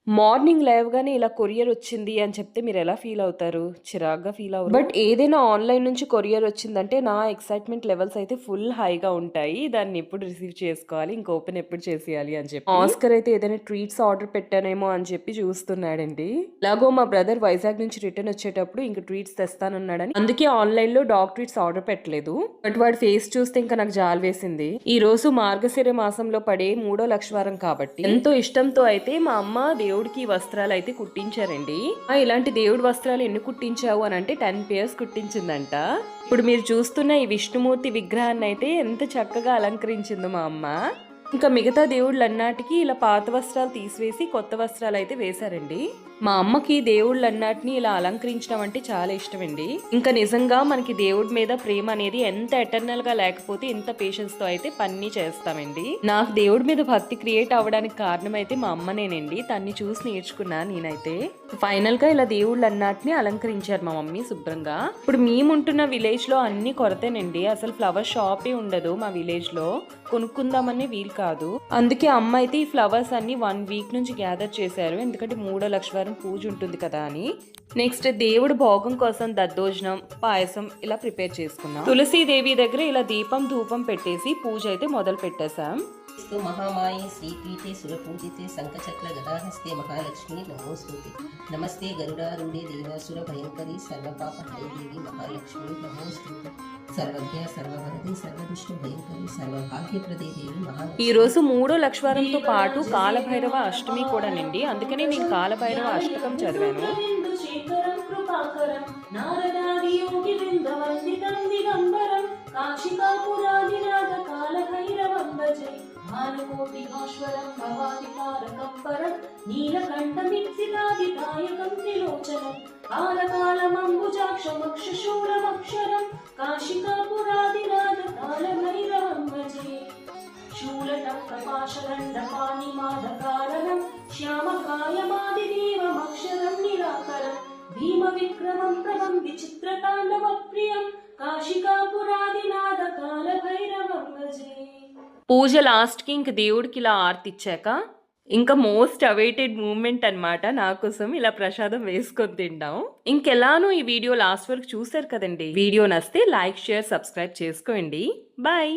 Morning లేవగానే ఇలా courier వచ్చింది అని చెప్తే మీరెలా ఫీల్ అవుతారు? చిరాగ్గా ఫీల్ అవ్వరు? బట్ ఏదైనా ఆన్‌లైన్ నుంచి కొరియర్ వచ్చిందంటే నా ఎక్సైట్‌మెంట్ లెవెల్స్ అయితే ఫుల్ హైగా ఉంటాయి. దాన్ని ఎప్పుడు రిసీవ్ చేసుకోవాలి, ఇంక ఓపెన్ ఎప్పుడు చేసేయాలి అని చెప్పి. ఆస్కర్ అయితే ఏదైనా ట్రీట్స్ ఆర్డర్ పెట్టానేమో అని చెప్పి చూస్తున్నాడండి. ఎలాగో మా బ్రదర్ వైజాగ్ నుంచి రిటర్న్ వచ్చేటప్పుడు ఇంక ట్రీట్స్ తెస్తానన్నాడని అందుకే ఆన్‌లైన్‌లో డాగ్ ట్రీట్స్ ఆర్డర్ పెట్టలేదు. బట్ వాడి ఫేస్ చూస్తే ఇంకా నాకు జాలి వేసింది. ఈ రోజు మార్గశిర మాసంలో పడే మూడో లక్షవారం కాబట్టి ఎంతో ఇష్టంతో అయితే మా అమ్మ దేవుడికి ఈ వస్త్రాలైతే కుట్టించారండి. ఇలాంటి దేవుడి వస్త్రాలు ఎన్ని కుట్టించావు అని అంటే 10 పేర్స్ కుట్టించిందంట. ఇప్పుడు మీరు చూస్తున్న ఈ విష్ణుమూర్తి విగ్రహాన్ని అయితే ఎంత చక్కగా అలంకరించిందో మా అమ్మ. ఇంకా మిగతా దేవుళ్ళన్నాటికి ఇలా పాత వస్త్రాలు తీసివేసి కొత్త వస్త్రాలు అయితే వేశారండి. మా అమ్మకి దేవుళ్ళన్నాటిని ఇలా అలంకరించడం అంటే చాలా ఇష్టమండి. ఇంకా నిజంగా మనకి దేవుడి మీద ప్రేమ అనేది ఎంత ఎటర్నల్ గా లేకపోతే ఇంత పేషెన్స్ తో అయితే పని చేస్తామండి. నాకు దేవుడి మీద భక్తి క్రియేట్ అవ్వడానికి కారణం అయితే మా అమ్మనేనండి. తన్ని చూసి నేర్చుకున్నా నేనైతే. ఫైనల్ గా ఇలా దేవుళ్ళన్నాటిని అలంకరించారు మా మమ్మీ శుభ్రంగా. ఇప్పుడు మేముంటున్న విలేజ్ లో అన్ని కొరతేనండి. అసలు ఫ్లవర్ షాపే ఉండదు మా విలేజ్ లో. కొనుక్కుందామని వీలు కాదు. అందుకే అమ్మ అయితే ఈ ఫ్లవర్స్ అన్ని 1 వీక్ నుంచి గ్యాదర్ చేశారు. ఎందుకంటే మూడో లక్షవారం పూజ ఉంటుంది కదా అని. నెక్స్ట్ దేవుడు భోగం కోసం దద్దోజనం, పాయసం ఇలా ప్రిపేర్ చేసుకున్నాం. తులసీదేవి దగ్గర ఇలా దీపం ధూపం పెట్టేసి పూజ అయితే మొదలు పెట్టేశాం. महामाये श्रीपीठे सुरपूजिते शंखचक्र गदाहस्ते महालक्ष्मी नमोस्तुते नमस्ते गरुडारूढे देवासुर भयंकरी सर्वपापहरे देवी महालक्ष्मी नमोस्तुते सर्वज्ञ सर्ववरदे सर्वदुष्ट भयंकरी सर्वभाग्यप्रदे देवी महालक्ष्मी. ఈ రోజు మూడో లక్షవారంతో పాటు కాలభైరవ అష్టమి కూడా నిండి, అందుకనే నేను కాలభైరవ అష్టకం చదివాను. भानुकोटिभास्वरं भवादितारकं परं नीलकण्ठमित्सितादिदायकं त्रिलोचनं कालकालमम्बुजाक्षमक्षशूलमक्षरं काशिकापुरादिनाथकालभैरवं भजे शूलटङ्कपाशदण्डपाणिमादकारणं श्यामकायमादिदेवमक्षरं निराकरं भीमविक्रमं प्रभं विचित्रताण्डवप्रियं काशिकापुरादिनाथकालभैरवं भजे. పూజ లాస్ట్కి ఇంక దేవుడికి ఇలా ఆర్తి ఇచ్చాక ఇంకా మోస్ట్ అవైటెడ్ మూమెంట్ అనమాట నా కోసం ఇలా ప్రసాదం వేసుకొని తింటాం. ఇంకెలానో ఈ వీడియో లాస్ట్ వరకు చూసారు కదండి. వీడియో నచ్చితే లైక్ షేర్ సబ్స్క్రైబ్ చేసుకోండి. బాయ్.